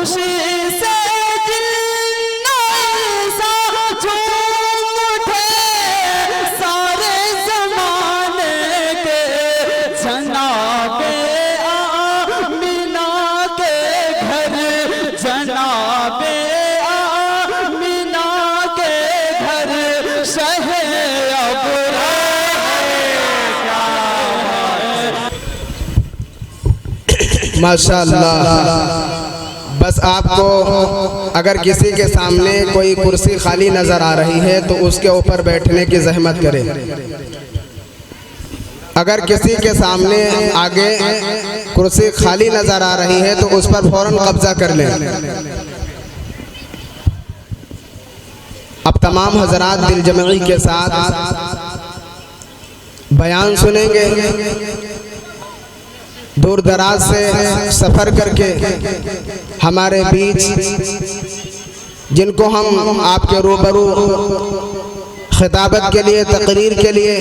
خوشی سے جلنا سا جھوم اٹھے سارے زمانے کے جناب آمینہ کے گھر، جناب آمینہ کے گھر شہ ماشاءاللہ۔ بس آپ کو اگر کسی کے سامنے کوئی کرسی خالی نظر آ رہی ہے تو اس کے اوپر بیٹھنے کی زحمت کرے۔ اگر کسی کے سامنے آگے کرسی خالی نظر آ رہی ہے تو اس پر فوراً قبضہ کر لیں۔ اب تمام حضرات دل جمعی کے ساتھ بیان سنیں گے۔ دور دراز سے سفر کر کے ہمارے بیچ جن کو ہم آپ کے روبرو خطابت کے لیے، تقریر کے لیے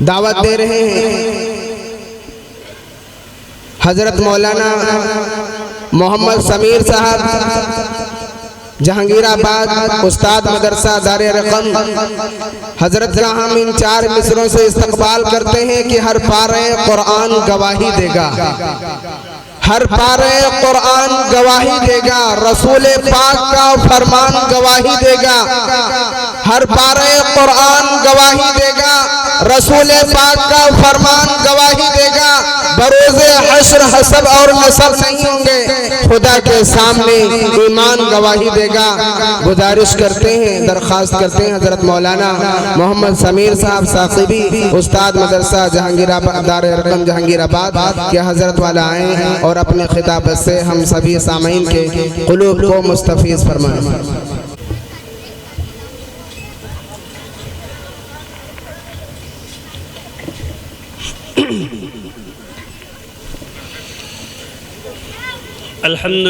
دعوت دے رہے ہیں، حضرت مولانا محمد سمیر صاحب جہانگیر آباد، استاد مدرسہ دار رقم، حضرت کا ہم ان 4 مصروں سے استقبال کرتے ہیں کہ ہر پارے قرآن گواہی دے گا، ہر پارے قرآن گواہی دے گا، رسول پاک کا فرمان گواہی دے گا، ہر پارے قرآن گواہی دے گا، رسول پاک کا فرمان گواہی دے گا۔ بروز حشر حسب اور نسب نہیں ہوں گے، خدا کے سامنے ایمان گواہی دے گا۔ گزارش کرتے ہیں، درخواست کرتے ہیں حضرت مولانا محمد سمیر صاحب ثاقبی، استاد مدرسہ جہانگیر آباد، دار رقم جہانگیر آباد، کہ حضرت والا آئیں اور اپنے خطابت سے ہم سبھی سامعین کے قلوب کو مستفیض فرمائیں۔ الحمد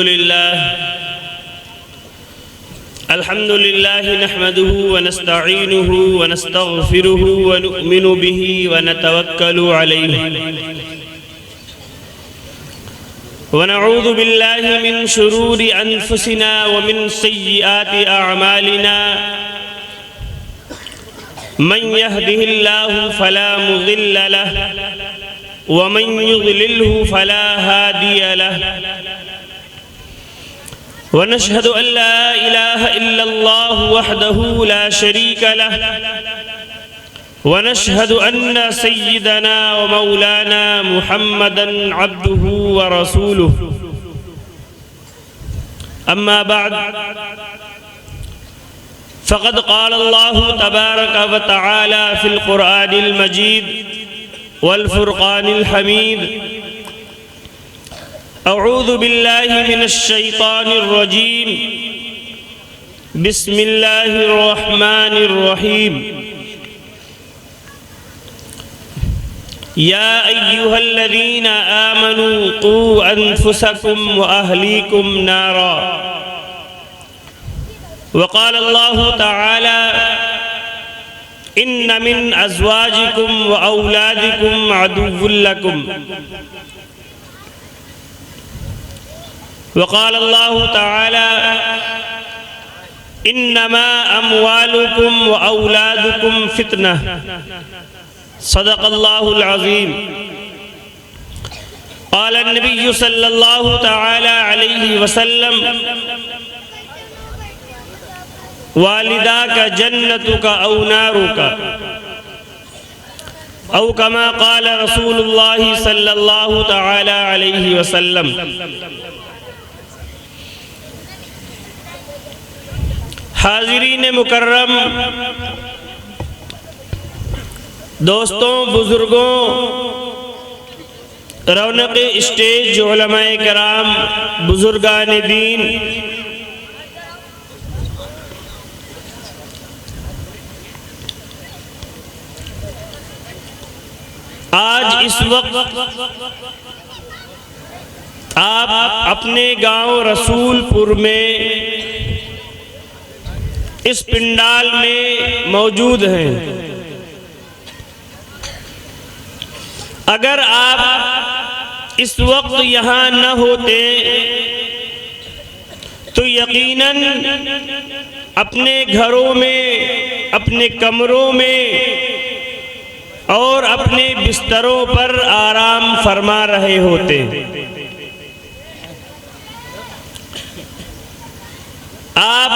لله نحمده ونستعينه ونستغفره ونؤمن به ونتوكل عليه ونعوذ بالله من شرور أنفسنا ومن سيئات أعمالنا من يهده الله فلا مضل له ومن يضلله فلا هادي له ونشهد أن لا إله إلا الله وحده لا شريك له ونشهد أن سيدنا ومولانا محمدًا عبده ورسوله أما بعد فقد قال الله تبارك وتعالى في القرآن المجيد والفرقان الحميد أعوذ بالله من الشيطان الرجيم بسم الله الرحمن الرحيم يا أيها الذين آمنوا قوا أنفسكم وأهليكم نارا وقال الله تعالى إن من أزواجكم وأولادكم عدو لكم وقال الله تعالى إنما أموالكم وأولادكم فتنة صدق الله العظيم قال النبي صلى الله تعالى عليه وسلم والداك جنتك أو نارك أو كما قال رسول الله صلى الله تعالى عليه وسلم۔ حاضرین مکرم، دوستوں، بزرگوں، رونق اسٹیج، علماء کرام، بزرگان دین، آج اس وقت آپ اپنے گاؤں رسول پور میں اس پنڈال میں موجود ہیں۔ اگر آپ اس وقت یہاں نہ ہوتے یقیناً اپنے گھروں میں، اپنے کمروں میں اور اپنے بستروں پر آرام فرما رہے ہوتے۔ آپ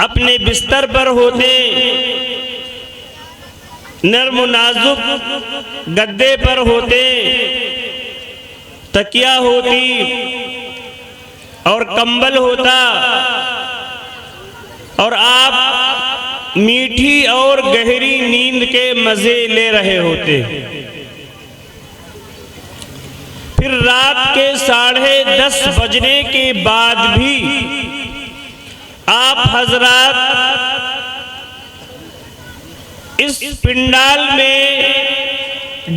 اپنے بستر پر ہوتے، نرم و نازک گدے پر ہوتے، تکیہ ہوتی اور کمبل ہوتا، اور آپ میٹھی اور گہری نیند کے مزے لے رہے ہوتے۔ پھر رات کے 10:30 بجنے کے بعد بھی آپ حضرات اس پنڈال میں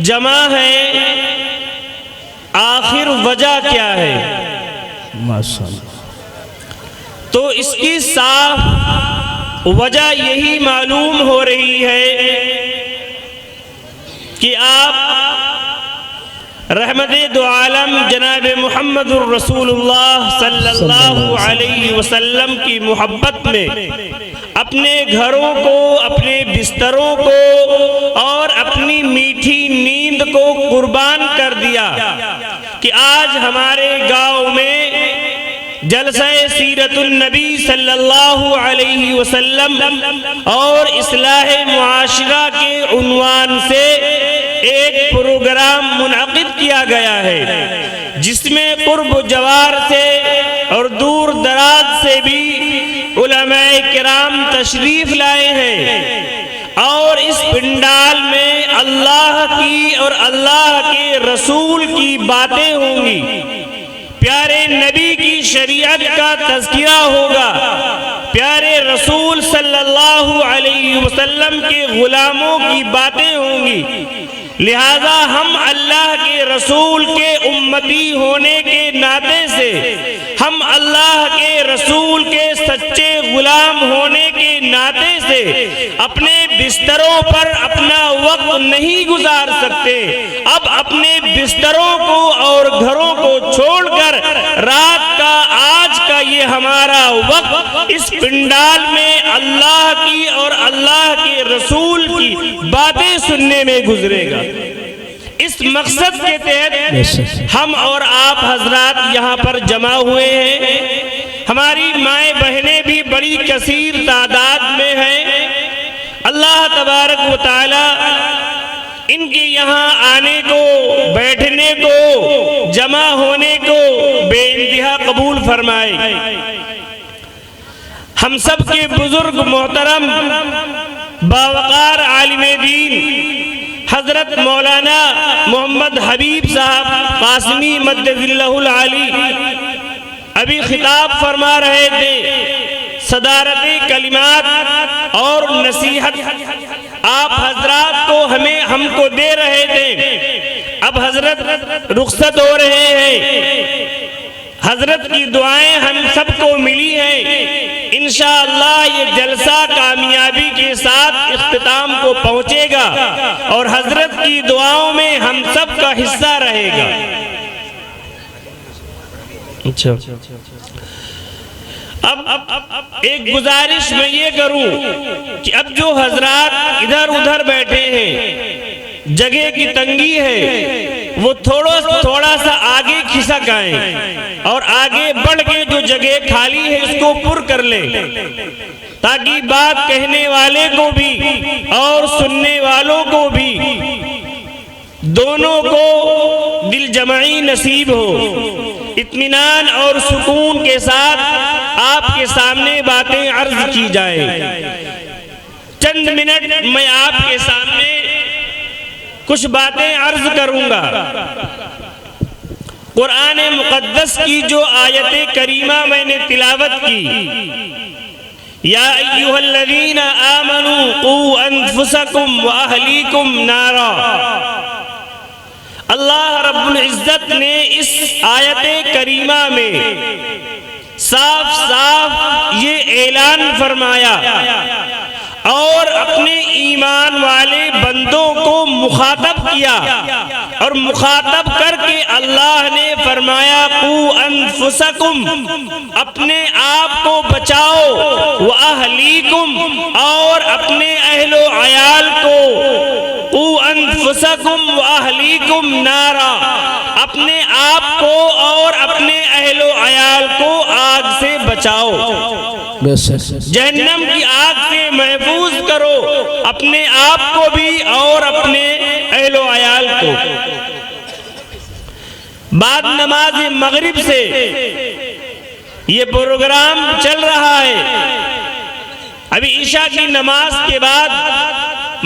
جمع ہیں، آخر وجہ کیا ہے؟ تو اس کی صاف وجہ یہی معلوم ہو رہی ہے کہ آپ رحمت دو عالم جناب محمد الرسول اللہ صلی اللہ علیہ وسلم کی محبت میں اپنے گھروں کو، اپنے بستروں کو اور اپنی میٹھی نیند کو قربان کر دیا کہ آج ہمارے گاؤں میں جلسہ سیرت النبی صلی اللہ علیہ وسلم اور اصلاح معاشرہ کے عنوان سے ایک پروگرام منعقد کیا گیا ہے، جس میں قرب و جوار سے اور دور دراز سے بھی علماء کرام تشریف لائے ہیں، اور اس پنڈال میں اللہ کی اور اللہ کے رسول کی باتیں ہوں گی، پیارے نبی کی شریعت کا تذکرہ ہوگا، پیارے رسول صلی اللہ علیہ وسلم کے غلاموں کی باتیں ہوں گی۔ لہذا ہم اللہ کے رسول کے امتی ہونے کے ناطے سے، ہم اللہ کے رسول کے سچے غلام ہونے کے ناطے سے اپنے بستروں پر اپنا وقت نہیں گزار سکتے۔ اب اپنے بستروں کو اور گھروں کو چھوڑ کر رات کا، آج کا یہ ہمارا وقت اس پنڈال میں اللہ کی اور اللہ کے رسول کی باتیں سننے میں گزرے گا۔ اس مقصد کے تحت ہم اور آپ حضرات یہاں پر جمع ہوئے ہیں۔ ہماری مائیں بہنیں بھی بڑی کثیر تعداد میں ہیں۔ اللہ تبارک و تعالی ان کے یہاں آنے کو، بیٹھنے کو، جمع ہونے کو بے انتہا قبول فرمائے۔ ہم سب کے بزرگ محترم باوقار عالم دین حضرت مولانا محمد حبیب صاحب قاسمی مدد اللہ العالی ابھی خطاب فرما رہے تھے، صدارت کلمات اور نصیحت آپ حضرات کو ہم کو دے رہے تھے۔ اب حضرت رخصت ہو رہے ہیں، حضرت کی دعائیں ہم سب کو ملی ہیں، انشاءاللہ یہ جلسہ کامیابی کے ساتھ اختتام کو پہنچے گا اور حضرت کی دعاؤں میں ہم سب کا حصہ رہے گا۔ اب ایک گزارش میں یہ کروں کہ اب جو حضرات ادھر ادھر بیٹھے ہیں، جگہ کی تنگی ہے، وہ تھوڑا سا آگے کھسک آئیں اور آگے بڑھ کے جو جگہ خالی ہے اس کو پر کر لیں، تاکہ بات کہنے والے کو بھی اور سننے والوں کو بھی دونوں کو دل جمعی نصیب ہو، اطمینان اور سکون کے ساتھ آپ کے سامنے باتیں عرض کی جائیں۔ چند منٹ میں آپ کے سامنے کچھ باتیں عرض کروں گا۔ قرآن مقدس کی جو آیت کریمہ میں نے تلاوت کی، یا ایھا الذین آمنوا قوا انفسکم واہلیکم نارا، اللہ رب العزت نے اس آیت کریمہ میں صاف صاف یہ اعلان فرمایا اور اپنے ایمان والے بندوں کو مخاطب کیا اور مخاطب کر کے اللہ نے فرمایا قو انفسکم، اپنے آپ کو بچاؤ، وَأَهْلِيكُمْ، اور اپنے اہل و عیال کو، قو انفسکم وَأَهْلِيكُمْ نارا، اپنے آپ کو اور اپنے اہل و عیال کو آگ سے بچاؤ، جہنم کی آگ سے محفوظ کرو اپنے آپ کو بھی اور اپنے اہل و عیال کو۔ بعد نماز مغرب سے یہ پروگرام چل رہا ہے۔ ابھی عشاء کی نماز کے بعد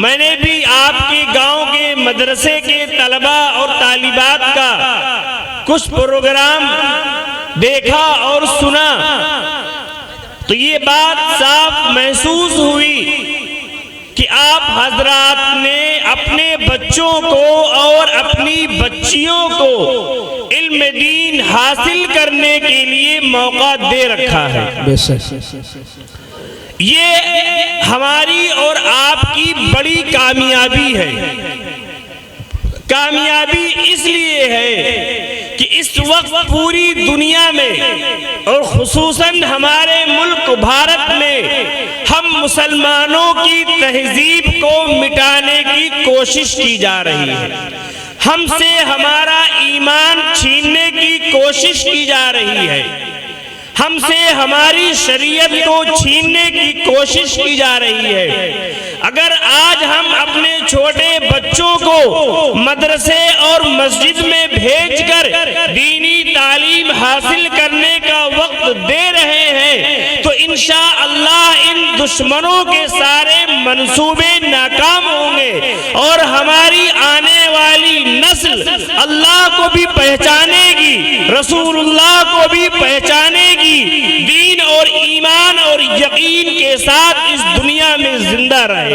میں نے بھی آپ کے گاؤں کے مدرسے کے طلباء اور طالبات کا کچھ پروگرام دیکھا اور سنا، تو یہ بات صاف محسوس ہوئی کہ آپ حضرات نے اپنے بچوں کو اور اپنی بچیوں کو علم دین حاصل کرنے کے لیے موقع دے رکھا ہے۔ یہ ہماری اور آپ کی بڑی کامیابی ہے۔ کامیابی اس لیے ہے کہ اس وقت پوری دنیا میں اور خصوصاً ہمارے ملک بھارت میں ہم مسلمانوں کی تہذیب کو مٹانے کی کوشش کی جا رہی ہے، ہم سے ہمارا ایمان چھیننے کی کوشش کی جا رہی ہے، ہم سے ہماری شریعت کو چھیننے کی کوشش کی جا رہی ہے۔ اگر آج ہم اپنے چھوٹے بچوں کو مدرسے اور مسجد میں بھیج کر دینی تعلیم حاصل کرنے کا وقت دے رہے ہیں تو انشاءاللہ ان دشمنوں کے سارے منصوبے ناکام ہوں گے اور ہماری آنے والی نسل اللہ کو بھی پہچانے گی، رسول اللہ کو بھی پہچانے گی، دین اور ایمان اور یقین کے ساتھ اس دنیا میں زندہ رہے۔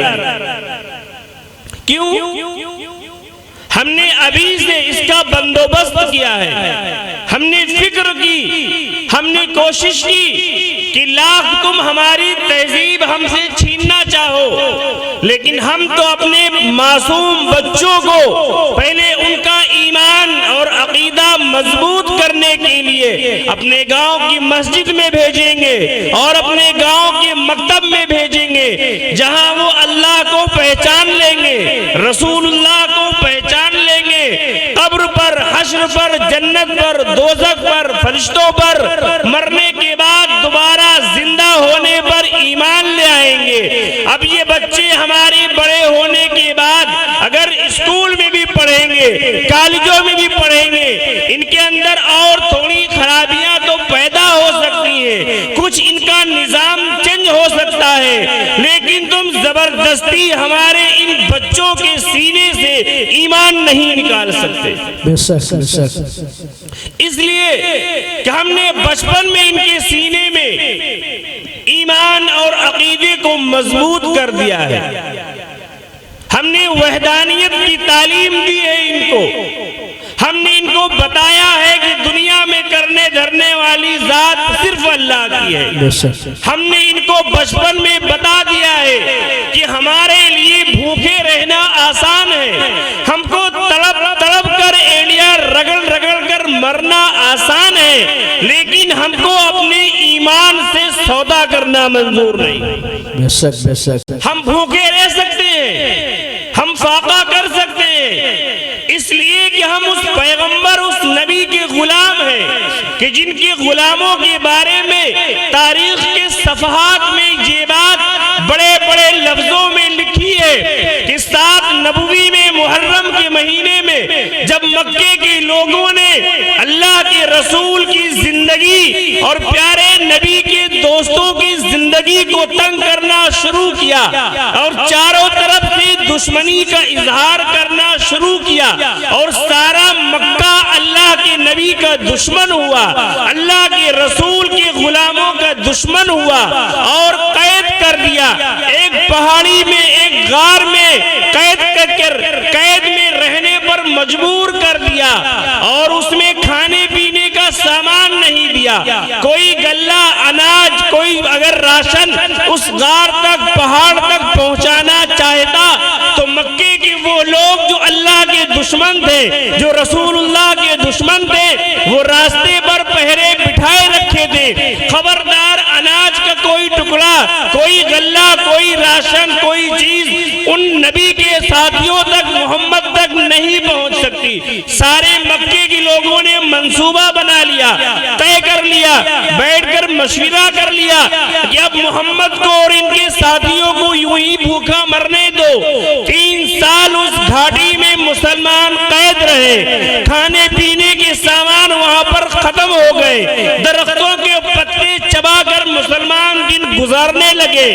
کیوں؟ ہم نے ابھی سے اس کا بندوبست کیا ہے، ہم نے فکر کی، ہم نے کوشش کی کہ لاکھ تم ہماری تہذیب ہم سے چھیننا چاہو، لیکن ہم تو اپنے معصوم بچوں کو پہلے ان کا ایمان اور عقیدہ مضبوط کرنے کے لیے اپنے گاؤں کی مسجد میں بھیجیں گے اور اپنے گاؤں کے مکتب میں بھیجیں گے، جہاں وہ اللہ کو پہچان لیں گے، رسول اللہ کو پہچان لیں گے، قبر پر، حشر پر، جنت پر، دوزخ پر، فرشتوں پر، مرنے کے بعد دوبارہ زندہ ہونے پر ایمان لے آئیں گے۔ اب یہ بچے ہمارے بڑے ہونے کے بعد اگر اسکول میں بھی پڑھیں گے، کالجوں میں بھی پڑھیں گے، ان کے اندر اور تھوڑی خرابیاں تو پیدا ہو سکتی ہیں، کچھ ان کا نظام چینج ہو سکتا ہے، لیکن تم زبردستی ہمارے ان بچوں کے سینے سے ایمان نہیں نکال سکتے۔ اس لیے کہ ہم نے بچپن میں ان کے سینے میں ایمان اور عقیدے کو مضبوط کر دیا ہے، ہم نے وحدانیت کی تعلیم دی ہے ان کو، ہم نے ان کو بتایا ہے کہ دنیا میں کرنے دھرنے والی ذات صرف اللہ کی ہے، ہم نے ان کو بچپن میں بتا دیا ہے کہ ہمارے لیے بھوکے رہنا آسان ہے، ہم کو تڑپ تڑپ کر ایڑیاں رگڑ رگڑ کر مرنا آسان ہے، لیکن ہم کو اپنے ایمان سے سودا کرنا منظور نہیں۔ ہم بھوکے رہ سکتے ہیں، ہم فاقہ کر سکتے ہیں، اس لیے کہ ہم اس پیغمبر، اس نبی کے غلام ہیں کہ جن کے غلاموں کے بارے میں تاریخ کے صفحات میں یہ بات بڑے بڑے لفظوں میں لکھی ہے کہ 7 نبوی میں محرم کے مہینے میں جب مکے کے لوگوں نے اللہ کے رسول کی زندگی اور پیارے نبی کے دوستوں کی زندگی کو تنگ کرنا شروع کیا اور چاروں طرف سے دشمنی کا اظہار کرنا شروع کیا اور سارا مکہ اللہ کے نبی کا دشمن ہوا، اللہ کے رسول کے غلاموں کا دشمن ہوا اور قید کر دیا، ایک پہاڑی میں، ایک غار میں قید میں رہنے پر مجبور کر دیا اور اس میں کھانے پینے کا سامان نہیں دیا، کوئی غلہ اناج، کوئی اگر راشن اس غار تک، پہاڑ تک پہنچانا چاہتا تو مکے کے وہ لوگ جو اللہ کے دشمن تھے، جو رسول اللہ کے دشمن تھے، وہ راستے پر پہرے بٹھائے رکھے تھے، خبردار اناج کا کوئی ٹکڑا، کوئی غلہ، کوئی راشن، کوئی چیز ان نبی کے ساتھیوں تک، محمد تک نہیں پہنچ سکتی۔ سارے مکے کے لوگوں نے منصوبہ بنا لیا، طے کر لیا، بیٹھ کر مشورہ کر لیا کہ اب محمد کو اور ان کے ساتھیوں کو یوں ہی بھوکا مرنے دو۔ 3 سال اس گھاٹی میں مسلمان قید رہے، کھانے پینے کے سامان وہاں پر ختم ہو گئے، درختوں کے پتے چبا کر مسلمان دن گزارنے لگے۔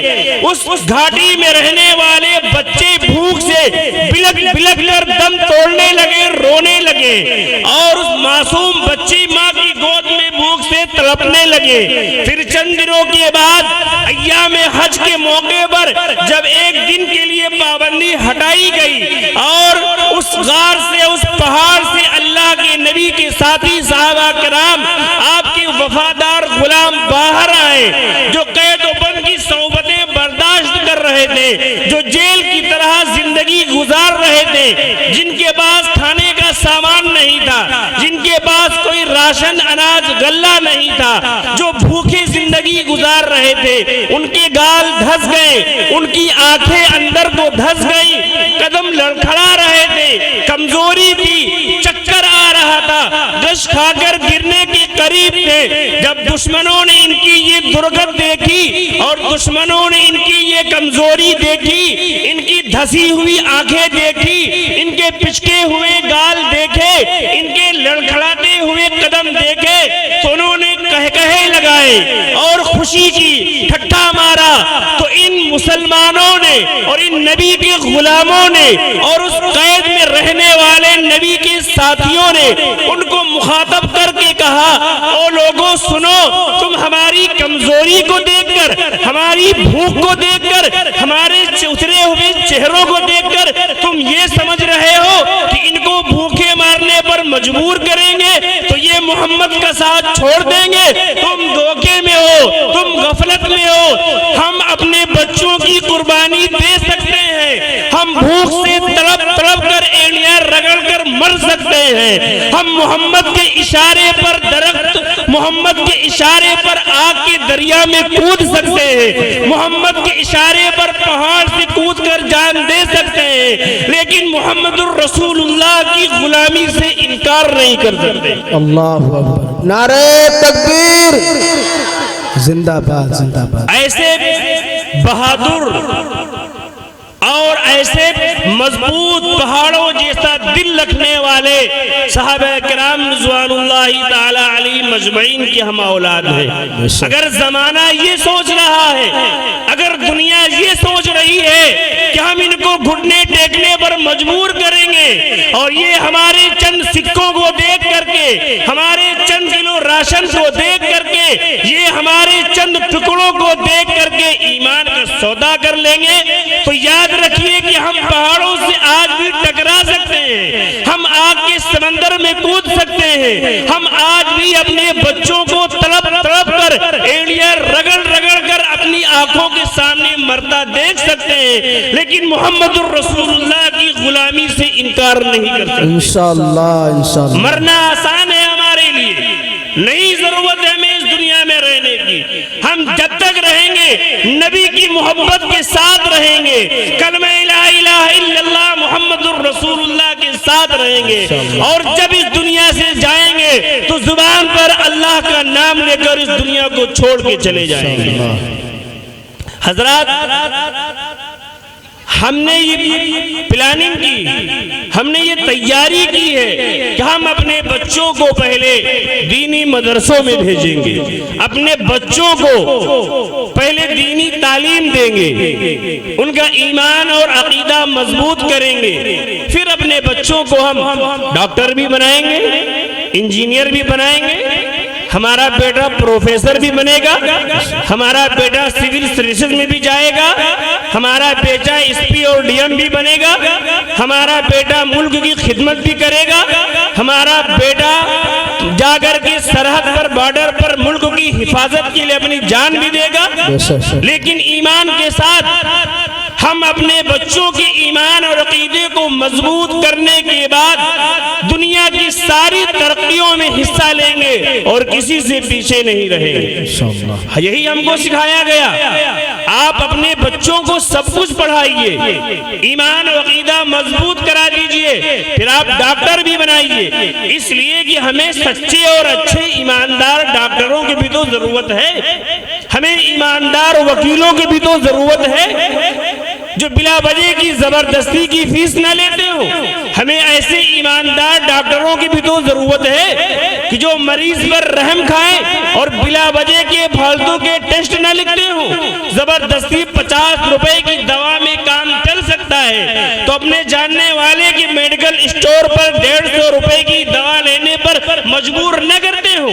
اس گھاٹی میں رہنے والے بچے بھوک سے بلک بلک کر دم توڑنے لگے، رونے لگے، اور اس معصوم بچی ماں کی گود میں بھوک سے تڑپنے لگے۔ پھر چند دنوں کے بعد ایام حج کے موقع پر جب ایک دن کے لیے پابندی ہٹائی گئی اور اس غار سے، اس پہاڑ سے اللہ کے نبی کے ساتھی صحابہ کرام، آپ کے وفادار غلام باہر آئے، جو قید و بند کی صحبتیں برداشت کر رہے تھے، جو جیل کی طرح زندگی گزار رہے تھے، جن کے پاس کھانے کا سامان نہیں تھا، جن کے پاس کوئی راشن، اناج، غلہ نہیں تھا، جو بھوکے زندگی گزار رہے تھے، ان کے گال دھس گئے، ان کی آنکھیں اندر کو دھس گئی، قدم لڑکھڑا رہے تھے، کمزوری تھی، چکر آ رہا تھا، گش کھا کر گرنے کے قریب تھے۔ جب دشمنوں نے ان کی یہ درگت دیکھی اور دشمنوں نے ان کی یہ کمزوری دیکھی، ان کی دھسی ہوئی آنکھیں دیکھی، ان کے پچکے ہوئے گال دیکھے، ان کے لڑکھڑاتے ہوئے قدم دیکھے، تو انہوں نے کہے لگائے اور خوشی کی، ٹھٹھا مارا۔ تو ان مسلمانوں نے اور ان نبی کے غلاموں نے اور اس قید میں رہنے والے نبی کے ساتھیوں نے ان کو مخاطب کر کے کہا، او لوگوں سنو، تم ہماری کمزوری کو دیکھ کر، ہماری بھوک کو دیکھ کر، ہمارے اترے ہوئے چہروں کو دیکھ کر تم یہ سمجھ رہے ہو کہ ان کو بھوکے مارنے پر مجبور کریں گے تو یہ محمد کا ساتھ چھوڑ دیں گے؟ تم دھوکے میں ہو، تم غفلت میں ہو۔ ہم اپنے بچوں کی قربانی دے سکتے ہیں، ہم بھوک سے تڑپ تڑپ کر اینیاں رگڑ کر مر سکتے ہیں، ہم محمد کے اشارے پر درخت، محمد کے اشارے پر آگ کے دریا میں کود سکتے ہیں، محمد کے اشارے پر پہاڑ سے کود کر جان دے سکتے ہیں، لیکن محمد الرسول اللہ کی غلامی سے انکار نہیں کر سکتے۔ اللہ اکبر، نعرہ تکبیر، زندہ باد، زندہ باد۔ ایسے بہادر اور ایسے مضبوط پہاڑوں جیسا دل رکھنے والے صحابہ کرام رضوان اللہ تعالی علیہ مجمعین کی ہم اولاد ہیں۔ اگر زمانہ یہ سوچ رہا ہے، اگر دنیا یہ سوچ رہی ہے کہ ہم ان کو گھٹنے ٹیکنے پر مجبور کریں گے اور یہ ہمارے چند سکوں کو دیکھ کر کے، ہمارے چند کلو راشن کو دیکھ کر کے، یہ ہمارے چند ٹکڑوں کو دیکھ کر کے ایمان کا سودا کر لیں گے، تو یاد رکھیے کہ ہم پہاڑوں سے آج بھی ٹکرا سکتے ہیں، ہم آگ کے سمندر میں کود سکتے ہیں، ہم آج بھی اپنے بچوں کو تڑپ تڑپ کر اینیاں رگڑ رگڑ کر اپنی آنکھوں کے سامنے مرتا دیکھ سکتے ہیں، لیکن محمد الرسول اللہ کی غلامی سے انکار نہیں کر سکتے۔ انشاءاللہ، انشاءاللہ۔ مرنا آسان ہے ہمارے لیے، نہیں ضرورت ہے ہمیں اس دنیا میں رہنے کی۔ ہم جب تک رہیں گے نبی کی محبت کے ساتھ رہیں گے، کلمہ لا الہ الا اللہ محمد الرسول اللہ کے ساتھ رہیں گے، اور جب اس دنیا سے جائیں گے تو زبان پر اللہ کا نام لے کر اس دنیا کو چھوڑ کے چلے جائیں گے۔ حضرات، ہم نے یہ پلاننگ کی، ہم نے یہ تیاری کی ہے کہ ہم اپنے بچوں کو پہلے دینی مدرسوں میں بھیجیں گے، اپنے بچوں کو پہلے دینی تعلیم دیں گے، ان کا ایمان اور عقیدہ مضبوط کریں گے، پھر اپنے بچوں کو ہم ڈاکٹر بھی بنائیں گے، انجینئر بھی بنائیں گے، ہمارا بیٹا پروفیسر بھی بنے گا، ہمارا بیٹا سول سروسز میں بھی جائے گا، ہمارا بیٹا ایس پی اور ڈی ایم بھی بنے گا، ہمارا بیٹا ملک کی خدمت بھی کرے گا، ہمارا بیٹا جا کر کے سرحد پر، بارڈر پر ملک کی حفاظت کے لیے اپنی جان بھی دے گا، لیکن ایمان کے ساتھ ہم اپنے بچوں کے ایمان اور عقیدے کو مضبوط کرنے کے بعد دنیا کی ساری ترقیوں میں حصہ لیں گے اور کسی سے پیچھے نہیں رہیں گے۔ یہی ہم کو سکھایا گیا۔ آپ اپنے بچوں کو سب کچھ پڑھائیے، ایمان و عقیدہ مضبوط کرا دیجئے، پھر آپ ڈاکٹر بھی بنائیے، اس لیے کہ ہمیں سچے اور اچھے ایماندار ڈاکٹروں کی بھی تو ضرورت ہے، ہمیں ایماندار وکیلوں کی بھی تو ضرورت ہے جو بلا وجہ کی زبردستی کی فیس نہ لیتے ہو، ہمیں ایسے ایماندار ڈاکٹروں کی بھی تو ضرورت ہے کہ جو مریض پر رحم کھائیں اور بلا وجہ کے پھالتو کے ٹیسٹ نہ لکھتے ہوں۔ زبردستی 50 روپے کی دوا میں کام چل سکتا ہے تو اپنے جاننے والے کی میڈیکل اسٹور پر 150 روپے کی دوا لینے پر مجبور نہ کرتے ہو۔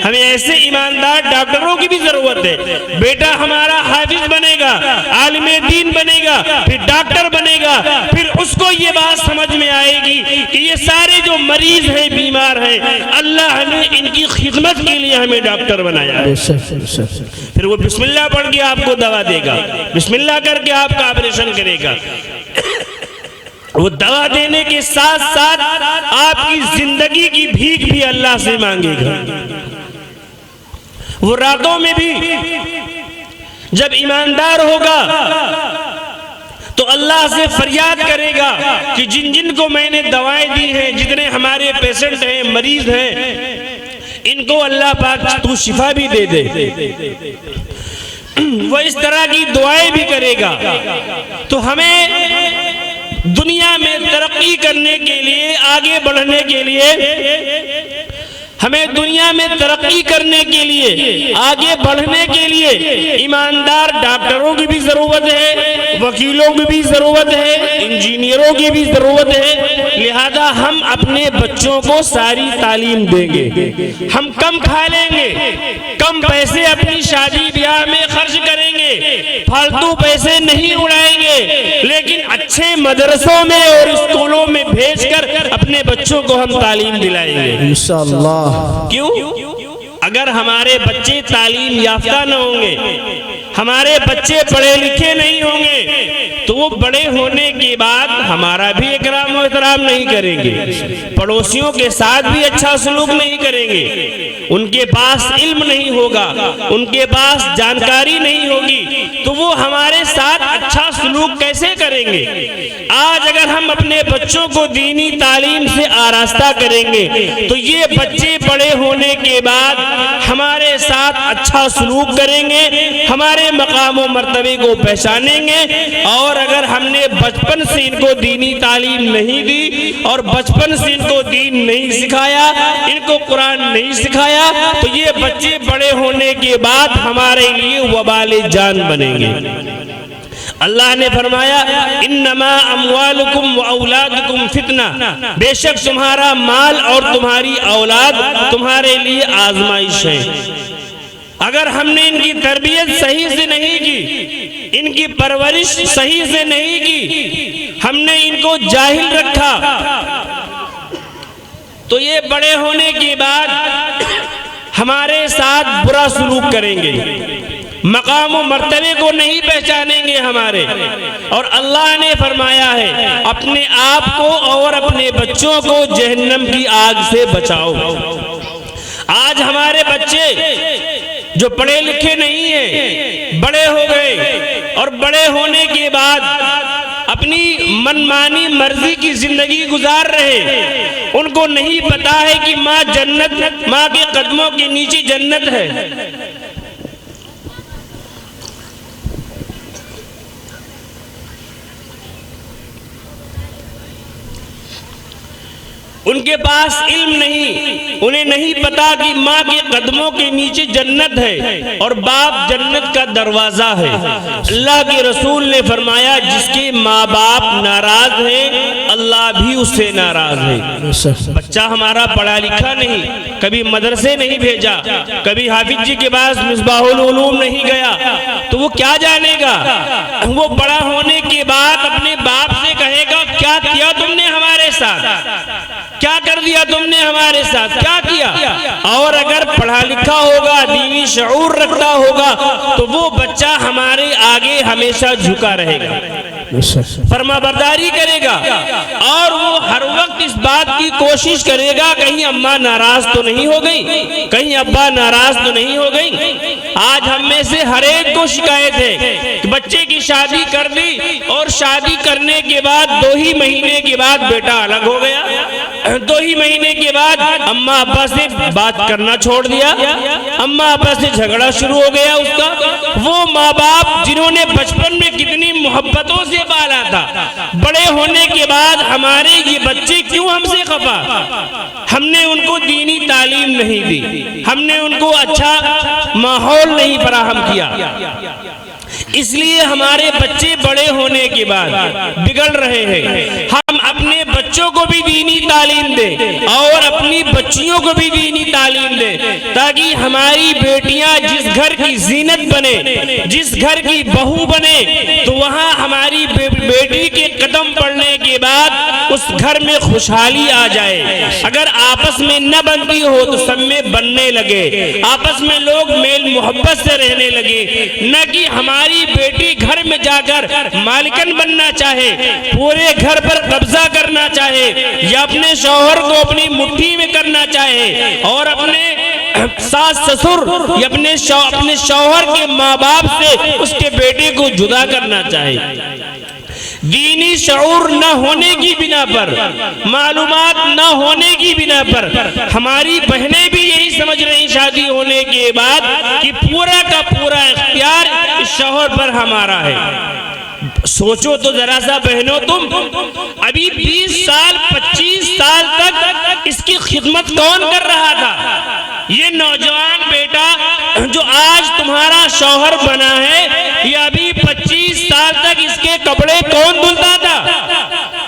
ہمیں ایسے ایماندار ڈاکٹروں کی بھی ضرورت ہے۔ بیٹا ہمارا حافظ بنے گا، عالم دین بنے گا، پھر ڈاکٹر بنے گا، پھر اس کو یہ بات سمجھ میں آئے گی کہ یہ سارے جو مریض ہیں، بیمار ہیں، اللہ نے ان کی خدمت کے لیے ہمیں ڈاکٹر بنایا ہے۔ پھر وہ بسم اللہ پڑھ کے آپ کو دوا دے گا، بسم اللہ کر کے آپ کا آپریشن کرے گا۔ وہ دوا دینے کے ساتھ ساتھ آپ کی زندگی کی بھیک بھی اللہ سے مانگے گا۔ وہ راتوں میں بھی جب ایماندار ہوگا تو اللہ سے فریاد کرے گا کہ جن جن کو میں نے دوائیں دی ہیں، جتنے ہمارے پیشنٹ ہیں، مریض ہیں، ان کو اللہ پاک تو شفا بھی دے دے۔ وہ اس طرح کی دعائیں بھی کرے گا۔ تو ہمیں دنیا میں ترقی کرنے کے لیے، آگے بڑھنے کے لیے، ہمیں دنیا میں ترقی کرنے کے لیے، آگے بڑھنے کے لیے ایماندار ڈاکٹروں کی بھی ضرورت ہے، وکیلوں کی بھی ضرورت ہے، انجینئروں کی بھی ضرورت ہے۔ لہذا ہم اپنے بچوں کو ساری تعلیم دیں گے۔ ہم کم کھا لیں گے، کم پیسے اپنی شادی بیاہ میں خرچ کریں گے، فالتو پیسے نہیں اڑائیں گے، لیکن اچھے مدرسوں میں اور اسکولوں میں بھیج کر اپنے بچوں کو ہم تعلیم دلائیں گے انشاءاللہ۔ کیوں؟ اگر ہمارے بچے تعلیم یافتہ نہ ہوں گے، ہمارے بچے پڑھے لکھے نہیں ہوں گے، تو وہ بڑے ہونے کے بعد ہمارا بھی اکرام و احترام نہیں کریں گے، پڑوسیوں کے ساتھ بھی اچھا سلوک نہیں کریں گے، ان کے پاس علم نہیں ہوگا، ان کے پاس جانکاری نہیں ہوگی، تو وہ ہمارے ساتھ اچھا سلوک کیسے کریں گے؟ آج اگر ہم اپنے بچوں کو دینی تعلیم سے آراستہ کریں گے تو یہ بچے بڑے ہونے کے بعد ہمارے ساتھ اچھا سلوک کریں گے، ہمارے مقام و مرتبے کو پہچانیں گے۔ اور اگر ہم نے بچپن سے ان کو دینی تعلیم نہیں دی اور بچپن سے ان کو دین نہیں سکھایا، ان کو قرآن نہیں سکھایا، تو یہ بچے بڑے ہونے کے بعد ہمارے لیے وبال جان بنیں گے۔ اللہ نے فرمایا انما اموالکم و اولادکم فتنہ، بے شک تمہارا مال اور تمہاری اولاد تمہارے لیے آزمائش ہے۔ اگر ہم نے ان کی تربیت صحیح سے نہیں کی، ان کی پرورش صحیح سے نہیں کی، ہم نے ان کو جاہل رکھا، تو یہ بڑے ہونے کے بعد ہمارے ساتھ برا سلوک کریں گے، مقام و مرتبے کو نہیں پہچانیں گے ہمارے۔ اور اللہ نے فرمایا ہے اپنے آپ کو اور اپنے بچوں کو جہنم کی آگ سے بچاؤ۔ آج ہمارے بچے جو پڑھے لکھے نہیں ہیں، بڑے ہو گئے اور بڑے ہونے کے بعد اپنی منمانی مرضی کی زندگی گزار رہے، ان کو نہیں پتا ہے کہ ماں جنت، ماں کے قدموں کے نیچے جنت ہے۔ ان کے پاس علم نہیں، انہیں نہیں پتا کہ ماں کے قدموں کے نیچے جنت ہے اور باپ جنت کا دروازہ ہے۔ اللہ کے رسول نے فرمایا جس کے ماں باپ ناراض ہیں اللہ بھی اس سے ناراض ہے۔ بچہ ہمارا پڑھا لکھا نہیں، کبھی مدرسے نہیں بھیجا، کبھی حافظ جی کے پاس مصباح العلوم نہیں گیا، تو وہ کیا جانے گا؟ وہ بڑا ہونے کے بعد اپنے باپ سے کہے گا کیا کیا تم نے ہمارے ساتھ؟ کیا کر دیا تم نے ہمارے ساتھ؟ کیا کیا؟ اور اگر پڑھا لکھا ہوگا، دینی شعور رکھتا ہوگا، تو وہ بچہ ہمارے آگے ہمیشہ جھکا رہے گا، فرما برداری کرے گا، اور وہ ہر وقت اس بات کی کوشش کرے گا کہیں اماں ناراض تو نہیں ہو گئی، کہیں ابا ناراض تو نہیں ہو گئی۔ آج ہم میں سے ہر ایک کو شکایت ہے کہ بچے کی شادی کر دی اور شادی کرنے کے بعد 2 ہی مہینے کے بعد بیٹا الگ ہو گیا، 2 ہی مہینے کے بعد اماں ابا سے بات کرنا چھوڑ دیا، اماں ابا سے جھگڑا شروع ہو گیا اس کا۔ وہ ماں باپ جنہوں نے بچپن میں کتنی محبتوں سے پالا تھا، بڑے ہونے کے بعد ہمارے یہ بچے کیوں ہم سے خفا؟ ہم نے ان کو دینی تعلیم نہیں دی، ہم نے ان کو اچھا ماحول نہیں فراہم کیا، اس لیے ہمارے بچے بڑے ہونے کے بعد بگڑ رہے ہیں۔ ہم اپنے بچوں کو بھی دینی تعلیم دیں اور اپنی بچیوں کو بھی دینی تعلیم دیں، تاکہ ہماری بیٹیاں جس گھر کی زینت بنے، جس گھر کی بہو بنے، تو وہاں ہماری بیٹی کے قدم پڑنے کے بعد اس گھر میں خوشحالی آ جائے۔ اگر آپس میں نہ بنتی ہو تو سب میں بننے لگے، آپس میں لوگ میل محبت سے رہنے لگے، نہ کہ ہماری بیٹی گھر میں جا کر مالکن بننا چاہے، پورے گھر پر قبضہ کرنا چاہے، یا اپنے شوہر کو اپنی مٹھی میں کرنا چاہے، اور اپنے ساس سسر یا اپنے شوہر کے ماں باپ سے اس کے بیٹے کو جدا کرنا چاہے۔ دینی شعور نہ ہونے کی بنا پر، معلومات نہ ہونے کی بنا پر ہماری بہنیں بھی یہی سمجھ رہی شادی ہونے کے بعد کہ پورا کا پورا اختیار اس شوہر پر ہمارا ہے۔ سوچو تو ذرا سا بہنوں، تم ابھی 20 سال 25 سال تک اس کی خدمت کون کر رہا تھا؟ یہ نوجوان بیٹا جو آج تمہارا شوہر بنا ہے، یہ ابھی 25 سال تک اس کے کپڑے کون دھلتا تھا؟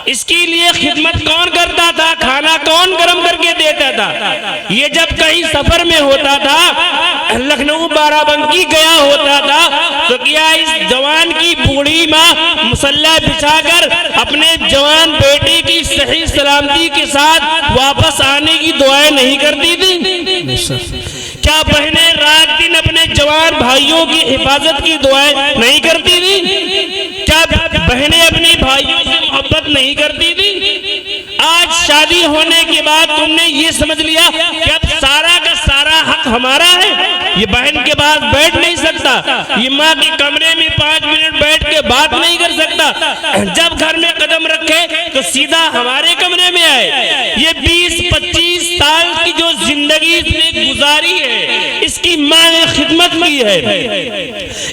اس کے لیے خدمت کون کرتا تھا؟ کھانا کون گرم کر کے دیتا تھا؟ یہ جب کہیں سفر میں ہوتا تھا، لکھنؤ بارہ بنکی گیا ہوتا تھا، تو کیا اس جوان کی بوڑھی ماں مسلح بچھا کر اپنے جوان بیٹے کی صحیح سلامتی کے ساتھ واپس آنے کی دعائیں نہیں کرتی تھی؟ کیا بہنیں رات دن اپنے جوان بھائیوں کی حفاظت کی دعائیں نہیں کرتی تھی؟ کیا بہنیں اپنی بھائیوں سے محبت نہیں کرتی تھی؟ آج شادی ہونے کے بعد تم نے یہ سمجھ لیا کہ اب سارا کا سارا حق ہمارا ہے، یہ بہن کے پاس بیٹھ نہیں سکتا، یہ ماں کے کمرے میں 5 منٹ بیٹھ کے بات نہیں کر سکتا، جب گھر میں قدم رکھے تو سیدھا ہمارے کمرے میں آئے۔ یہ 20-25 سال کی جو زندگی اس نے گزاری ہے، اس کی ماں نے خدمت کی ہے،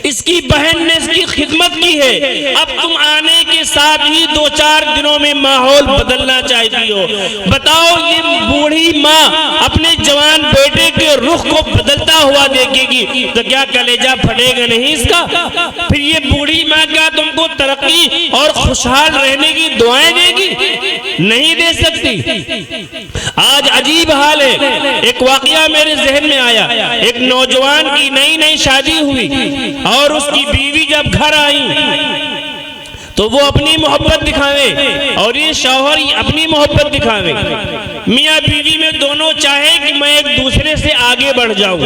اس کی بہن نے اس کی خدمت کی ہے، اب تم آنے کے ساتھ ہی 2-4 دنوں میں ماحول بدلنا چاہتی ہو۔ بتاؤ، یہ بوڑھی ماں اپنے جوان بیٹے کے رخ کو بدلتا ہوا دیکھے گی تو کیا کلیجہ پھٹے گا نہیں اس کا؟ پھر یہ بوڑھی ماں کیا تم کو ترقی اور خوشحال رہنے کی دعائیں دے گی؟ نہیں دے سکتی۔ آج عجیب حال ہے، ایک واقعہ میرے ذہن میں آیا، ایک نوجوان کی نئی شادی ہوئی اور اس کی بیوی جب گھر آئی تو وہ اپنی محبت دکھاوے اور یہ شوہر اپنی محبت دکھاوے۔ میاں بیوی میں دونوں چاہے کہ میں ایک دوسرے سے آگے بڑھ جاؤں۔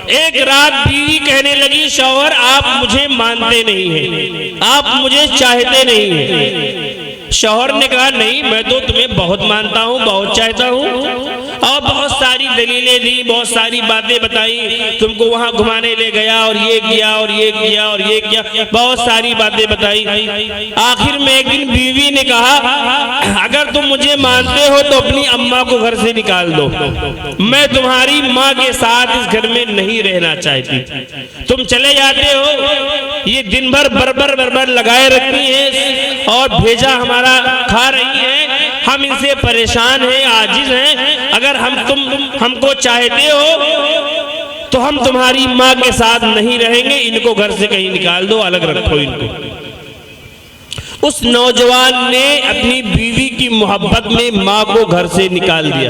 ایک رات بیوی کہنے لگی، شوہر آپ مجھے مانتے نہیں ہیں، آپ مجھے چاہتے نہیں ہیں۔ شوہر نے کہا، نہیں، میں تو تمہیں بہت مانتا ہوں، بہت چاہتا ہوں، اور بہت ساری دلیلیں دی، بہت ساری باتیں بتائی، تم کو وہاں گھمانے لے گیا اور یہ کیا اور یہ کیا اور یہ کیا، بہت ساری باتیں بتائی۔ آخر میں ایک دن بیوی نے کہا، اگر تم مجھے مانتے ہو تو اپنی اماں کو گھر سے نکال دو، میں تمہاری ماں کے ساتھ اس گھر میں نہیں رہنا چاہتی، تم چلے جاتے ہو، یہ دن بھر بربر لگائے رکھتی ہیں اور بھیجا ہمارا کھا رہی ہے، ہم ان سے پریشان ہیں، عاجز ہیں، اگر ہم کو چاہتے ہو تو ہم تمہاری ماں کے ساتھ نہیں رہیں گے، ان کو گھر سے کہیں نکال دو، الگ رکھو ان کو۔ اس نوجوان نے اپنی بیوی کی محبت میں ماں کو گھر سے نکال دیا۔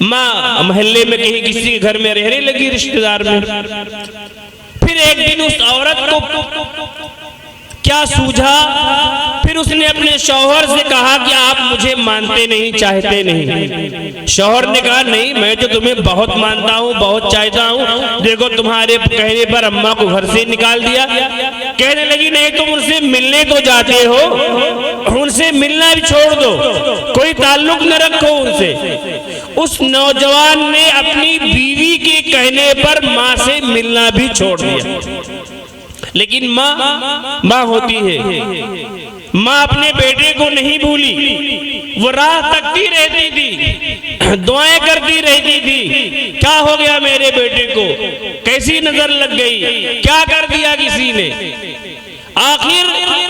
ماں محلے میں کہیں کسی کے گھر میں رہنے لگی، رشتہ دار میں۔ پھر ایک دن اس عورت کو کیا سوجھا؟ پھر اس نے اپنے شوہر سے کہا کہ آپ مجھے مانتے نہیں، چاہتے نہیں۔ شوہر نے کہا نہیں، میں تو تمہیں بہت مانتا ہوں، بہت چاہتا ہوں، دیکھو تمہارے کہنے پر اماں کو گھر سے نکال دیا۔ کہنے لگی نہیں، تم ان سے ملنے تو جاتے ہو، ان سے ملنا بھی چھوڑ دو، کوئی تعلق نہ رکھو ان سے۔ اس نوجوان نے اپنی بیوی کے کہنے پر ماں سے ملنا بھی چھوڑ دیا۔ لیکن ماں ہوتی ہے، ماں اپنے بیٹے کو نہیں بھولی، وہ راہ تکتی رہتی تھی، دعائیں کرتی رہتی تھی، کیا ہو گیا میرے بیٹے کو، کیسی نظر لگ گئی، کیا کر دیا کسی نے۔ آخر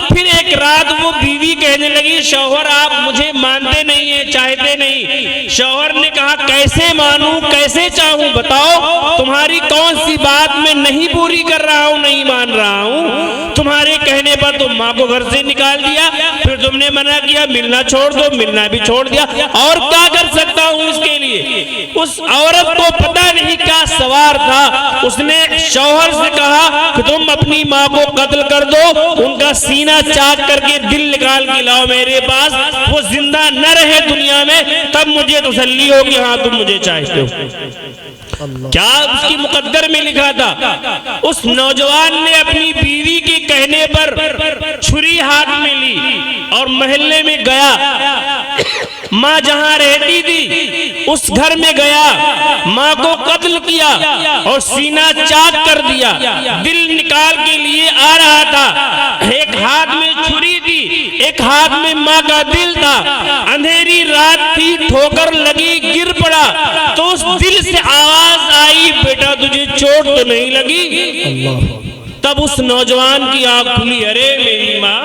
پھر ایک رات وہ بیوی کہنے لگی شوہر آپ مجھے مانتے نہیں ہیں، چاہتے نہیں۔ شوہر نے کہا کیسے مانوں، کیسے چاہوں، بتاؤ تمہاری کون سی بات میں نہیں پوری کر رہا ہوں، نہیں مان رہا ہوں؟ تمہارے کہنے پر تم ماں کو گھر سے نکال دیا، پھر تم نے منع کیا ملنا چھوڑ دو، ملنا بھی چھوڑ دیا، اور کیا کر سکتا ہوں اس کے لیے۔ اس عورت کو پتہ نہیں کیا سوار تھا، اس نے شوہر سے کہا کہ تم اپنی ماں کو قتل کر دو، ان کا سینہ چاک کر کے دل نکال کے لاؤ میرے پاس، وہ زندہ نہ رہے دنیا میں، تب مجھے تسلی ہوگی ہاں تم مجھے چاہتے ہو۔ کیا اس کی مقدر میں لکھا تھا؟ اس نوجوان نے اپنی بیوی کے کہنے پر چھری ہاتھ میں لی اور محلے میں گیا، ماں جہاں رہتی تھی اس گھر میں گیا، ماں کو قتل کیا اور سینہ چاک کر دیا، دل نکال کے لیے آ رہا تھا، ایک ہاتھ میں چھری تھی، ایک ہاتھ میں ماں کا دل تھا، اندھیری رات تھی، ٹھوکر لگی، گر پڑا، تو اس دل سے آواز آئی بیٹا تجھے چوٹ تو نہیں لگی؟ تب اس نوجوان کی آنکھ کھلی، ارے میری ماں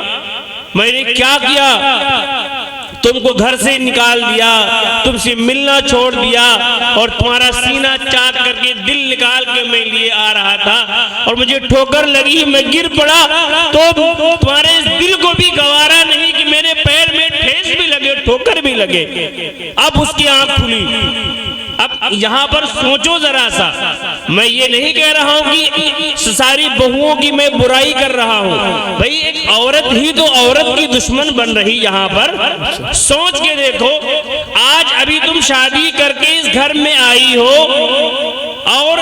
میں نے کیا کیا، تم کو گھر سے نکال دیا، تم سے ملنا چھوڑ دیا، اور تمہارا سینہ چاک کر کے دل نکال کے میں لیے آ رہا تھا، اور مجھے ٹھوکر لگی، میں گر پڑا، تو تمہارے اس دل کو بھی گوارا نہیں کہ میرے پیر میں ٹھیس بھی لگے، ٹھوکر بھی لگے۔ اب اس کی آنکھ کھلی۔ اب یہاں پر سوچو ذرا سا، میں یہ نہیں کہہ رہا ہوں کہ ساری بہوؤں کی میں برائی کر رہا ہوں، بھئی ایک عورت ہی تو عورت کی دشمن بن رہی یہاں پر۔ سوچ کے دیکھو، آج ابھی تم شادی کر کے اس گھر میں آئی ہو اور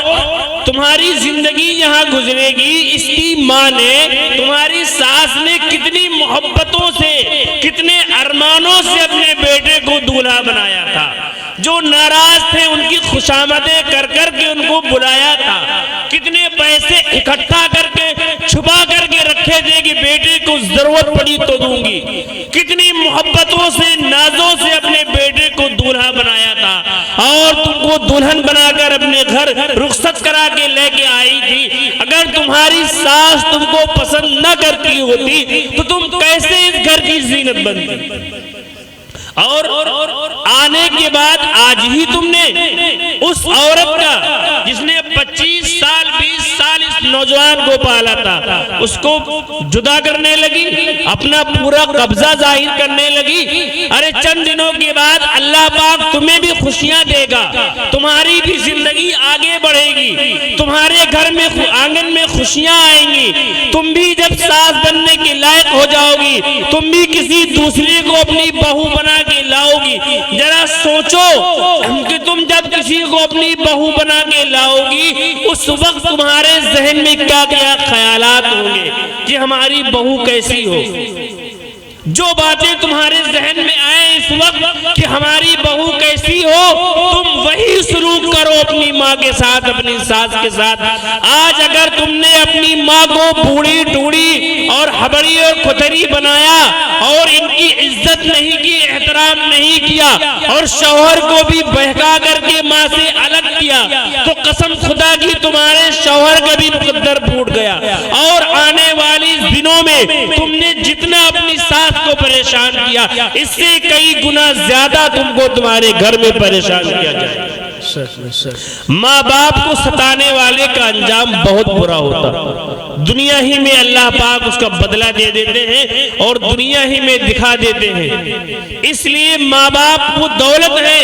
تمہاری زندگی یہاں گزرے گی، اس کی ماں نے، تمہاری ساس نے کتنی محبتوں سے، کتنے ارمانوں سے اپنے بیٹے کو دولہا بنایا تھا، جو ناراض تھے ان کی خوشامدیں کر کر کے ان کو بلایا تھا، کتنے پیسے اکٹھا کر کے چھپا کر کے رکھے تھے کہ بیٹے کو ضرورت پڑی تو دوں گی، کتنی محبتوں سے، نازوں سے اپنے بیٹے کو دولہا بنایا تھا، اور تم کو دلہن بنا کر اپنے گھر رخصت کرا کے لے کے آئی تھی۔ اگر تمہاری ساس تم کو پسند نہ کرتی ہوتی تو تم کیسے اس گھر کی زینت بنتی؟ اور آنے کے بعد آج ہی تم نے اس عورت کا جس نے 25 سال 20 سال اس نوجوان کو پالا تھا، اس کو جدا کرنے لگی، اپنا پورا قبضہ ظاہر کرنے لگی۔ ارے چند دنوں کے بعد اللہ پاک تمہیں بھی خوشیاں دے گا، تمہاری بھی زندگی آگے بڑھے گی، تمہارے گھر میں آنگن میں خوشیاں آئیں گی، تم بھی جب ساس بننے کے لائق ہو جاؤ گی، تم بھی کسی دوسرے کو اپنی بہو بنا کے لاؤ گی۔ ذرا سوچو کہ تم جب کسی کو اپنی بہو بنا کے لاؤ گی، اس وقت تمہارے ذہن میں کیا کیا خیالات ہوں گے کہ ہماری بہو کیسی ہو۔ جو باتیں تمہارے ذہن میں آئیں اس وقت کہ ہماری بہو کیسی ہو، تم وہی سلوک کرو اپنی ماں کے ساتھ، اپنی ساس کے ساتھ۔ آج اگر تم نے اپنی ماں کو بوڑھی ٹوڑی اور ہبڑی اور کھتری بنایا اور ان کی عزت نہیں کی، احترام نہیں کیا، اور شوہر کو بھی بہکا کر کے ماں سے الگ کیا، تو قسم خدا کی تمہارے شوہر کا بھی مقدر پھوٹ گیا، اور آنے والی دنوں میں تم نے جتنا اپنی ساس کو پریشان کیا، اس سے کئی گنا زیادہ تم کو تمہارے گھر میں پریشان کیا جائے۔ ماں باپ کو ستانے والے کا انجام بہت برا ہوتا، دنیا ہی میں اللہ پاک اس کا بدلہ دے دیتے ہیں اور دنیا ہی میں دکھا دیتے ہیں۔ اس لیے ماں باپ وہ دولت ہے،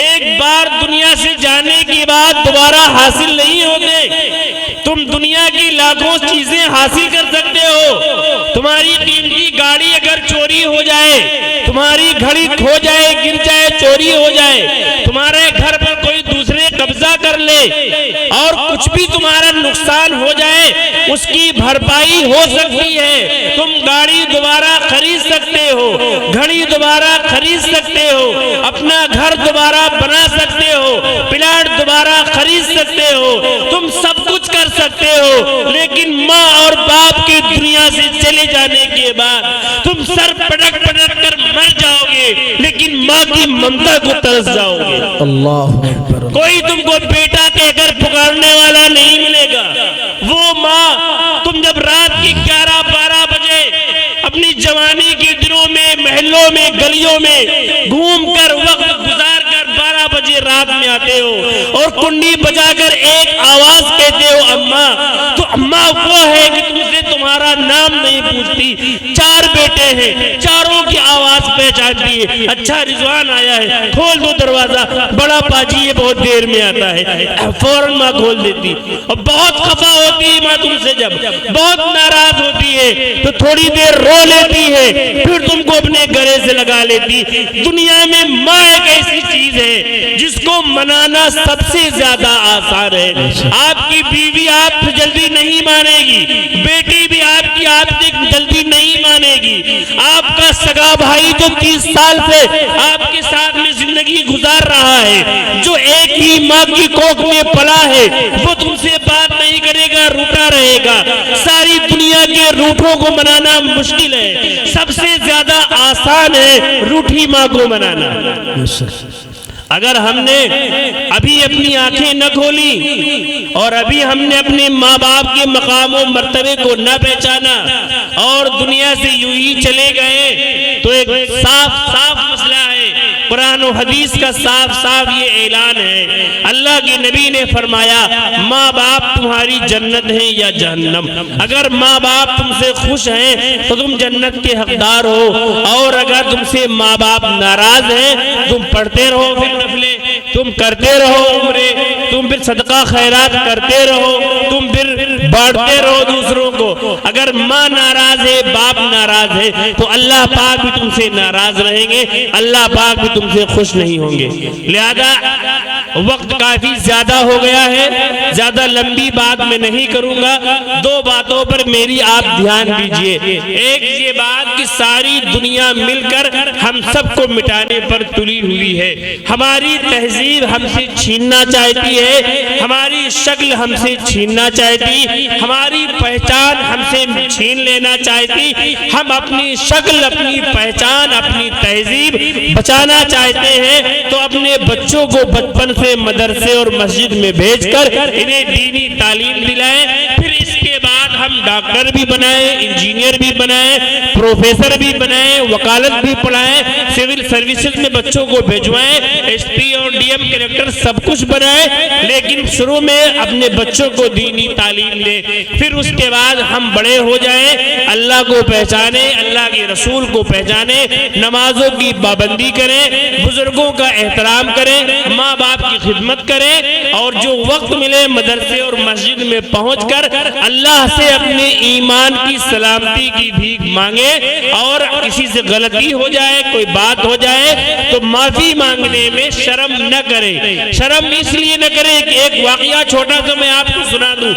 ایک بار دنیا سے جانے کے بعد دوبارہ حاصل نہیں ہوتے۔ تم دنیا کی لاکھوں چیزیں حاصل کر سکتے ہو، تمہاری قیمتی گاڑی اگر چوری ہو جائے، تمہاری گھڑی کھو جائے، گر جائے، چوری ہو جائے، تمہارے گھر پر کوئی دوسرے قبضہ کر لے اور کچھ بھی تمہارا نقصان ہو جائے، اس کی بھرپائی ہو سکتی ہے۔ تم گاڑی دوبارہ خرید سکتے ہو، گھڑی دوبارہ خرید سکتے ہو، اپنا گھر دوبارہ بنا سکتے ہو، پلاٹ دوبارہ خرید سکتے ہو، تم سب کچھ کر سکتے ہو، لیکن ماں اور باپ کے دنیا سے چلے جانے کے بعد تم سر پٹک پٹک کر مر جاؤ گے، لیکن ماں کی ممتا کو ترس جاؤ گے۔ کوئی تم کو بیٹا کہہ کر پکارنے والا نہیں ملے گا۔ وہ ماں تم جب رات کی 11-12 بجے اپنی جوانی کے دنوں میں محلوں میں گلیوں میں گھوم کر وقت گزار کر 12 بجے رات میں آتے ہو اور کنڈی بجا کر ایک آواز کہتے ہو اماں، تو اماں وہ ہے کہ تم سے تمہارا نام نہیں پوچھتی۔ 4 بیٹے ہیں، چاروں کی آواز پہچانتی ہے۔ اچھا رضوان آیا ہے، کھول دو دروازہ، بڑا پاجی یہ بہت دیر میں آتا ہے، فوراً ماں کھول دیتی۔ اور بہت خفا ہوتی ہے ماں تم سے، جب بہت ناراض ہوتی ہے تو تھوڑی دیر رو لیتی ہے، پھر تم کو اپنے گلے سے لگا لیتی۔ دنیا میں ماں ایک ایسی چیز ہے جس کو منانا سب سے زیادہ آسان ہے۔ آپ کی بیوی آپ سے جلدی نہیں مانے گی، بیٹی بھی آپ کی آپ سے جلدی نہیں مانے گی۔ آپ کا سگا بھائی جو 30 سال سے آپ کے ساتھ میں زندگی گزار رہا ہے، جو ایک ہی ماں کی کوکھ میں پلا ہے، وہ تم سے بات نہیں کرے گا، روٹا رہے گا۔ ساری دنیا کے روٹوں کو منانا مشکل ہے، سب سے زیادہ آسان ہے روٹھی ماں کو منانا۔ اگر ہم نے ابھی اپنی آنکھیں نہ کھولی اور ابھی ہم نے اپنے ماں باپ کے مقام و مرتبے کو نہ پہچانا اور دنیا سے یوں ہی چلے گئے تو ایک صاف مسئلہ ہے۔ قرآن و حدیث کا صاف یہ اعلان ہے۔ اللہ کے نبی نے فرمایا ماں باپ تمہاری جنت ہیں یا جہنم۔ اگر ماں باپ تم سے خوش ہیں تو تم جنت کے حقدار ہو، اور اگر تم سے ماں باپ ناراض ہیں تم پڑھتے رہو پھر نفلیں، تم کرتے رہو عمرے، تم پھر صدقہ خیرات کرتے رہو، تم پھر بانٹتے رہو دوسروں کو۔ اگر ماں ناراض ہے، باپ ناراض ہے تو اللہ پاک بھی تم سے ناراض رہیں گے، اللہ پاک بھی تم سے خوش نہیں ہوں گے۔ لہذا وقت کافی زیادہ ہو گیا ہے، زیادہ لمبی بات میں نہیں کروں گا۔ 2 باتوں پر میری آپ دھیان دیجئے۔ ایک یہ بات کہ ساری دنیا مل کر ہم سب کو مٹانے پر تلی ہوئی ہے۔ ہماری تہذیب ہم سے چھیننا چاہتی ہے، ہماری شکل ہم سے چھیننا چاہتی، ہماری پہچان ہم سے چھین لینا چاہتی۔ ہم اپنی شکل، اپنی پہچان، اپنی تہذیب بچانا چاہتے ہیں تو اپنے بچوں کو بچپن سے مدرسے اور مسجد میں بھیج کر انہیں دینی تعلیم دلائیں۔ پھر اس کے بعد ہم ڈاکٹر بھی بنائیں، انجینئر بھی بنائیں، پروفیسر بھی بنائیں، وکالت بھی پڑھائیں، سول سروسز میں بچوں کو بھیجوائیں، ایس پی اور ڈی ایم کلیکٹر سب کچھ بنائیں، لیکن شروع میں اپنے بچوں کو دینی تعلیم دیں۔ پھر اس کے بعد ہم بڑے ہو جائیں، اللہ کو پہچانیں، اللہ کے رسول کو پہچانیں، نمازوں کی پابندی کریں، بزرگوں کا احترام کریں، ماں باپ کی خدمت کریں، اور جو وقت ملے مدرسے اور مسجد میں پہنچ کر اللہ سے اپنے ایمان کی سلامتی کی بھیک مانگے، اور کسی سے غلطی ہو جائے، کوئی بات ہو جائے تو معافی مانگنے میں شرم نہ کرے۔ شرم اس لیے نہ کرے کہ ایک واقعہ چھوٹا سا میں آپ کو سنا دوں۔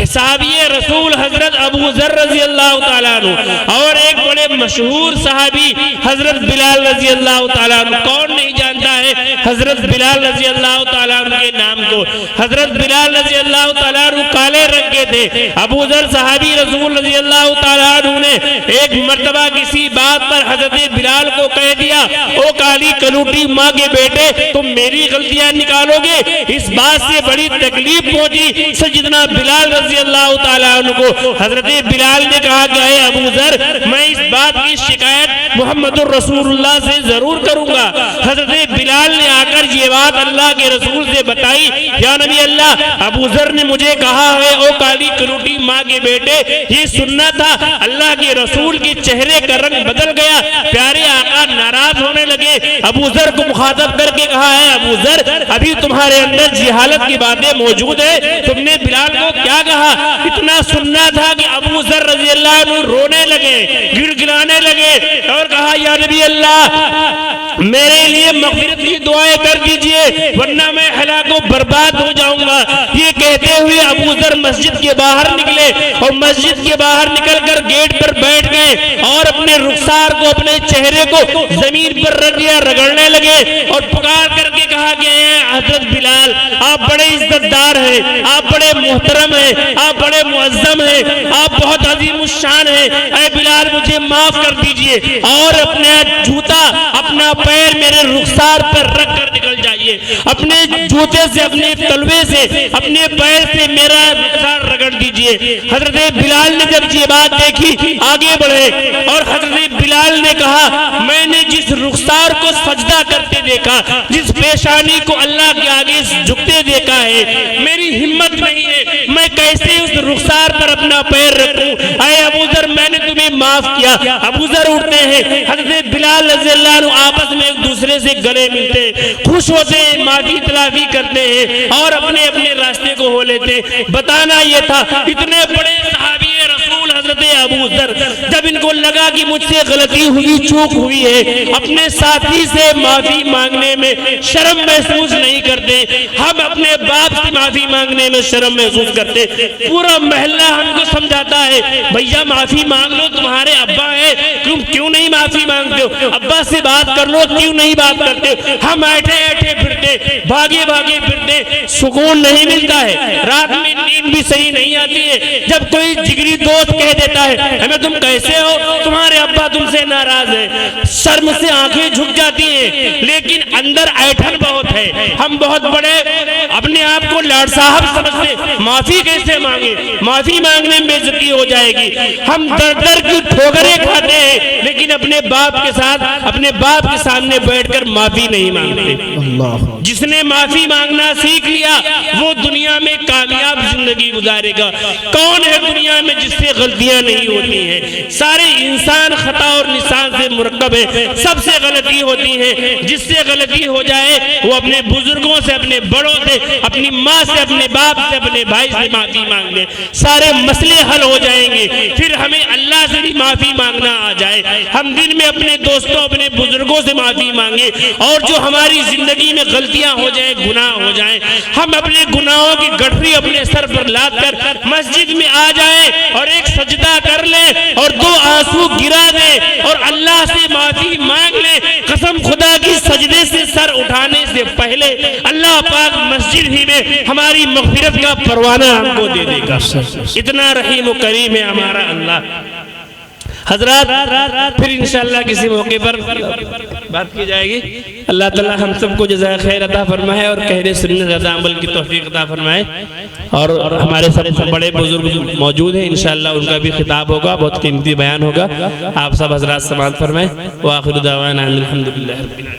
صحابی رسول حضرت ابو ذر رضی اللہ تعالیٰ عنہ اور ایک بڑے مشہور صحابی حضرت بلال رضی اللہ تعالیٰ عنہ، کون نہیں جانتا ہے حضرت بلال رضی اللہ تعالیٰ عنہ کے نام کو۔ حضرت بلال رضی اللہ تعالیٰ عنہ کالے رنگ کے تھے۔ ابو ذر صحابی رسول رضی اللہ تعالیٰ عنہ نے ایک مرتبہ کسی بات پر حضرت بلال کو کہہ دیا، او کالی کلوٹی ماں کے بیٹے، تم میری غلطیاں نکالو گے۔ اس بات سے بڑی تکلیف پہنچی سیدنا بلال رضی اللہ تعالیٰ عنہ کو۔ حضرت بلال نے کہا کہ اے ابو ذر، میں اس بات کی شکایت محمد الرسول اللہ سے ضرور کروں گا۔ حضرت بلال نے آ کر یہ بات اللہ کے رسول سے بتائی، یا نبی اللہ، ابو ذر نے مجھے کہا ہے او کالی کلوٹی ماں کے بیٹے یہ سننا تھا. اللہ کے رسول کے چہرے کا رنگ بدل گیا. پیارے آقا ناراض ہونے لگے. ابو ذر کو مخاطب کر کے کہا ہے ابو ذر ابھی تمہارے اندر جہالت کی باتیں موجود ہیں. تم نے بلال کو کیا کہا؟ اتنا سننا تھا کہ ابو ذر رضی اللہ عنہ رونے لگے, گڑ گڑانے لگے اور کہا یا نبی اللہ میرے لیے مغفرت کی دعائیں کر دیجئے ورنہ میں ہلاک و برباد ہو جاؤں گا. یہ کہتے ہوئے ابو ذر مسجد کے باہر نکلے اور مسجد کے باہر نکل کر گیٹ پر بیٹھ گئے اور اپنے رخسار کو, اپنے چہرے کو زمین پر رکھ دیا, رگڑنے لگے اور پکار کر کے کہا کہ اے حضرت بلال آپ بڑے عزت دار ہیں, آپ بڑے محترم ہیں, آپ بڑے معظم ہیں, آپ بہت عظیم الشان ہیں. اے بلال مجھے معاف کر دیجئے اور اپنا جوتا اپنا پیر میرے رخسار پر رکھ کر نکل جائیے. اپنے جوتے سے, اپنے تلوے سے, اپنے پیر سے میرا رخسار رگڑ دیجئے. حضرت بلال نے جب یہ بات دیکھی آگے بڑھے اور حضرت بلال نے کہا میں نے جس رخسار کو سجدہ کرتے دیکھا, جس پیشانی کو اللہ کے آگے جھکتے دیکھا ہے, میری ہمت نہیں ہے میں کیسے اس رخسار پر اپنا پیر رکھوں. اے ابو ذر میں نے تمہیں معاف کیا. ابو ذر اٹھتے ہیں, حضرت بلال رضی اللہ عنہ آپس میں ایک دوسرے سے گلے ملتے, خوش ہوتے ہیں, معافی تلافی کرتے ہیں اور اپنے اپنے راستے کو ہو لیتے. بتانا یہ تھا اتنے بڑے صحابی رسول حضرت ابو ذر جب ان کو لگا کہ مجھ سے غلطی ہوئی, چوک ہوئی ہے, اپنے ساتھی سے معافی مانگنے میں شرم محسوس نہیں کرتے. ہم اپنے باپ سے معافی مانگنے میں شرم محسوس کرتے. پورا محلہ ہم کو سمجھاتا ہے بھیا معافی مانگ لو, تمہارے ابا ہے, تم کیوں نہیں معافی مانگتے ہو, ابا سے بات کر لو, کیوں نہیں بات کرتے ہو. ہم ایٹھے ایٹھے پھرتے, بھاگے بھاگے پھرتے, سکون نہیں ملتا ہے, رات میں نیند بھی صحیح نہیں آتی ہے. جب کوئی جگری دوست کہہ دیتا ہے ہمیں تم کیسے ہو, تمہارے ابا تم سے ناراض ہے, شرم سے آنکھیں جھک جاتی ہیں لیکن اندر ایٹھن بہت ہے. ہم بہت بڑے اپنے آپ کو لاڈ صاحب سمجھتے, معافی کیسے مانگے, معافی مانگنے میں بے عزتی ہو جائے گی. ہم در در کی ٹھوکریں کھاتے ہیں لیکن اپنے باپ کے ساتھ, اپنے باپ کے سامنے بیٹھ کر معافی نہیں مانگتے. جس نے معافی مانگنا سیکھ لیا وہ دنیا میں کامیاب زندگی گزارے گا. کون ہے دنیا میں جس سے غلطیاں نہیں ہوتی ہیں؟ سارے انسان خطا اور نسان سے مرکب ہے, سب سے غلطی ہوتی ہے. جس سے غلطی ہو جائے وہ اپنے بزرگوں سے, اپنے بڑوں سے, اپنی ماں سے, اپنے باپ سے, اپنے بھائی سے معافی مانگ لے, سارے مسئلے حل ہو جائیں گے. پھر ہمیں اللہ سے بھی معافی مانگنا آ جائے. ہم دن میں اپنے دوستوں, اپنے بزرگوں سے معافی مانگے اور جو ہماری زندگی میں غلطیاں ہو جائیں, گناہ ہو جائیں, ہم اپنے گناہوں کی گٹھری اپنے سر پر لاد کر مسجد میں آ جائیں اور ایک سجدہ کر لیں اور 2 آنسو گرا دیں اور اللہ سے معافی مانگ لیں. قسم خدا کی سجدے سے سر اٹھانے سے پہلے اللہ پاک مسجد ہی میں ہماری مغفرت کا پروانہ ہم کو دے دے گا. اتنا رحیم و کریم ہے ہمارا اللہ. حضرات پھر انشاءاللہ کسی موقع پر بات کی جائے گی. اللہ تعالی ہم سب کو جزائے خیر عطا فرمائے اور کہنے سننے زیادہ عمل کی توفیق عطا فرمائے. اور ہمارے سب بڑے بزرگ موجود ہیں, انشاءاللہ ان کا بھی خطاب ہوگا, بہت قیمتی بیان ہوگا. آپ سب حضرات سماعت فرمائیں. وآخر دعوانا الحمدللہ رب العالمین.